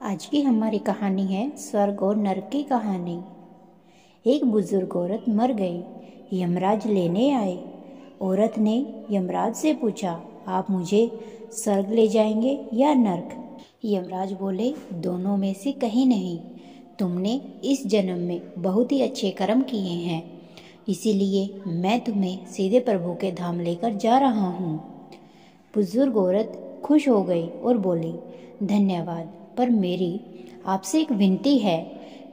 आज की हमारी कहानी है स्वर्ग और नरक की कहानी। एक बुजुर्ग औरत मर गई। यमराज लेने आए। औरत ने यमराज से पूछा, आप मुझे स्वर्ग ले जाएंगे या नरक? यमराज बोले, दोनों में से कहीं नहीं। तुमने इस जन्म में बहुत ही अच्छे कर्म किए हैं, इसीलिए मैं तुम्हें सीधे प्रभु के धाम लेकर जा रहा हूँ। बुजुर्ग औरत खुश हो गई और बोली, धन्यवाद, पर मेरी आपसे एक विनती है।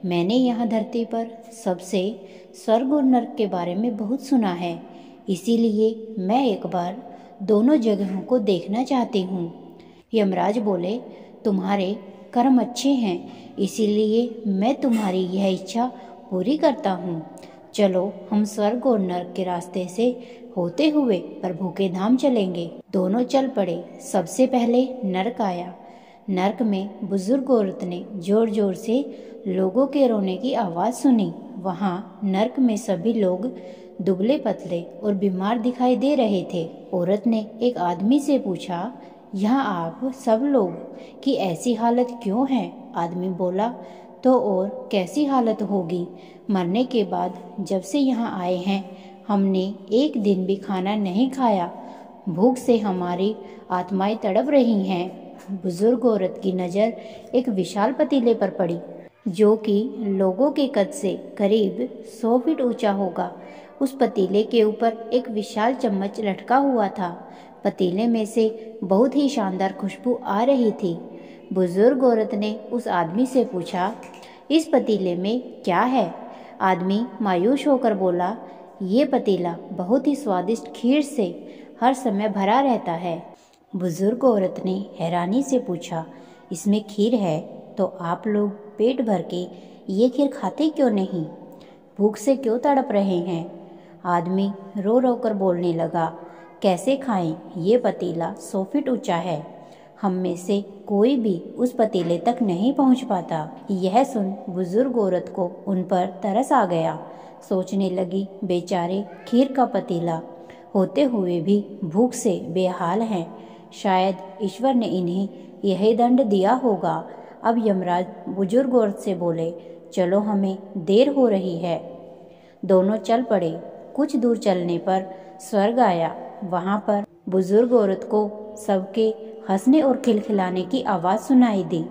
मैंने यहाँ धरती पर सबसे स्वर्ग और नरक के बारे में बहुत सुना है, इसीलिए मैं एक बार दोनों जगहों को देखना चाहती हूँ। यमराज बोले, तुम्हारे कर्म अच्छे हैं, इसीलिए मैं तुम्हारी यह इच्छा पूरी करता हूँ। चलो हम स्वर्ग और नरक के रास्ते से होते हुए प्रभु के धाम चलेंगे। दोनों चल पड़े। सबसे पहले नरक आया। नरक में बुजुर्ग औरत ने जोर जोर से लोगों के रोने की आवाज़ सुनी। वहाँ नरक में सभी लोग दुबले पतले और बीमार दिखाई दे रहे थे। औरत ने एक आदमी से पूछा, यहाँ आप सब लोग की ऐसी हालत क्यों है? आदमी बोला, तो और कैसी हालत होगी? मरने के बाद जब से यहाँ आए हैं, हमने एक दिन भी खाना नहीं खाया। भूख से हमारी आत्माएं तड़प रही हैं। बुजुर्ग औरत की नज़र एक विशाल पतीले पर पड़ी, जो कि लोगों के कद से करीब 100 फीट ऊंचा होगा। उस पतीले के ऊपर एक विशाल चम्मच लटका हुआ था। पतीले में से बहुत ही शानदार खुशबू आ रही थी। बुजुर्ग औरत ने उस आदमी से पूछा, इस पतीले में क्या है? आदमी मायूस होकर बोला, ये पतीला बहुत ही स्वादिष्ट खीर से हर समय भरा रहता है। बुजुर्ग औरत ने हैरानी से पूछा, इसमें खीर है तो आप लोग पेट भर के ये खीर खाते क्यों नहीं? भूख से क्यों तड़प रहे हैं? आदमी रो रो कर बोलने लगा, कैसे खाएं? ये पतीला 100 फीट ऊंचा है। हम में से कोई भी उस पतीले तक नहीं पहुंच पाता। यह सुन बुजुर्ग औरत को उन पर तरस आ गया। सोचने लगी, बेचारे खीर का पतीला होते हुए भी भूख से बेहाल हैं। शायद ईश्वर ने इन्हें यही दंड दिया होगा। अब यमराज बुजुर्ग औरत से बोले, चलो हमें देर हो रही है। दोनों चल पड़े। कुछ दूर चलने पर स्वर्ग आया। वहाँ पर बुजुर्ग औरत को सबके हंसने और खिलखिलाने की आवाज़ सुनाई दी।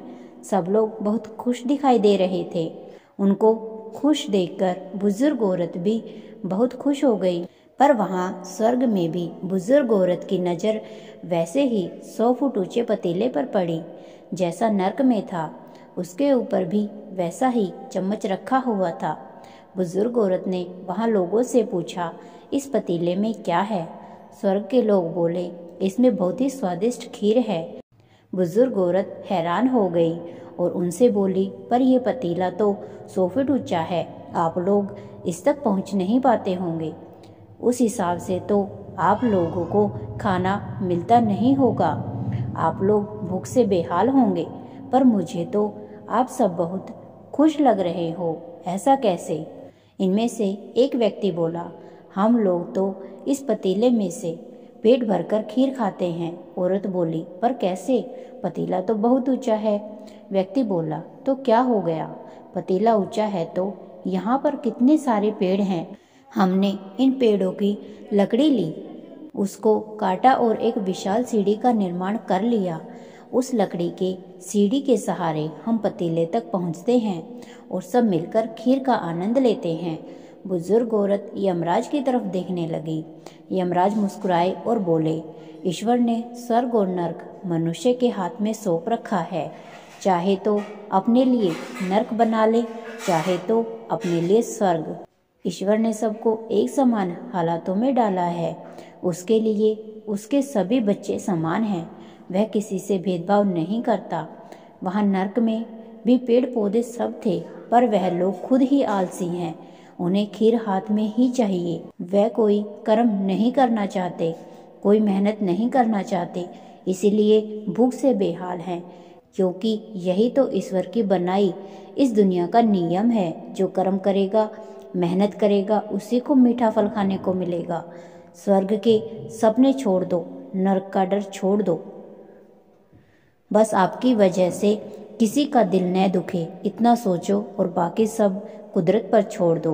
सब लोग बहुत खुश दिखाई दे रहे थे। उनको खुश देखकर बुजुर्ग औरत भी बहुत खुश हो गई। पर वहाँ स्वर्ग में भी बुजुर्ग औरत की नज़र वैसे ही 100 फुट ऊंचे पतीले पर पड़ी जैसा नरक में था। उसके ऊपर भी वैसा ही चम्मच रखा हुआ था। बुजुर्ग औरत ने वहाँ लोगों से पूछा, इस पतीले में क्या है? स्वर्ग के लोग बोले, इसमें बहुत ही स्वादिष्ट खीर है। बुजुर्ग औरत हैरान हो गई और उनसे बोली, पर यह पतीला तो 100 फीट ऊंचा है, आप लोग इस तक पहुँच नहीं पाते होंगे। उस हिसाब से तो आप लोगों को खाना मिलता नहीं होगा। आप लोग भूख से बेहाल होंगे। पर मुझे तो आप सब बहुत खुश लग रहे हो, ऐसा कैसे? इनमें से एक व्यक्ति बोला, हम लोग तो इस पतीले में से पेट भरकर खीर खाते हैं। औरत बोली, पर कैसे? पतीला तो बहुत ऊंचा है। व्यक्ति बोला, तो क्या हो गया? पतीला ऊंचा है तो यहाँ पर कितने सारे पेड़ हैं। हमने इन पेड़ों की लकड़ी ली, उसको काटा और एक विशाल सीढ़ी का निर्माण कर लिया। उस लकड़ी के सीढ़ी के सहारे हम पतीले तक पहुँचते हैं और सब मिलकर खीर का आनंद लेते हैं। बुजुर्ग औरत यमराज की तरफ देखने लगी। यमराज मुस्कुराए और बोले, ईश्वर ने स्वर्ग और नरक मनुष्य के हाथ में सौंप रखा है। चाहे तो अपने लिए नरक बना ले, चाहे तो अपने लिए स्वर्ग। ईश्वर ने सबको एक समान हालातों में डाला है। उसके लिए उसके सभी बच्चे समान हैं। वह किसी से भेदभाव नहीं करता। वहाँ नरक में भी पेड़ पौधे सब थे, पर वह लोग खुद ही आलसी हैं। उन्हें खीर हाथ में ही चाहिए। वह कोई कर्म नहीं करना चाहते, कोई मेहनत नहीं करना चाहते, इसीलिए भूख से बेहाल हैं। क्योंकि यही तो ईश्वर की बनाई इस दुनिया का नियम है। जो कर्म करेगा, मेहनत करेगा, उसी को मीठा फल खाने को मिलेगा। स्वर्ग के सपने छोड़ दो, नरक का डर छोड़ दो। बस आपकी वजह से किसी का दिल न दुखे, इतना सोचो और बाकी सब कुदरत पर छोड़ दो।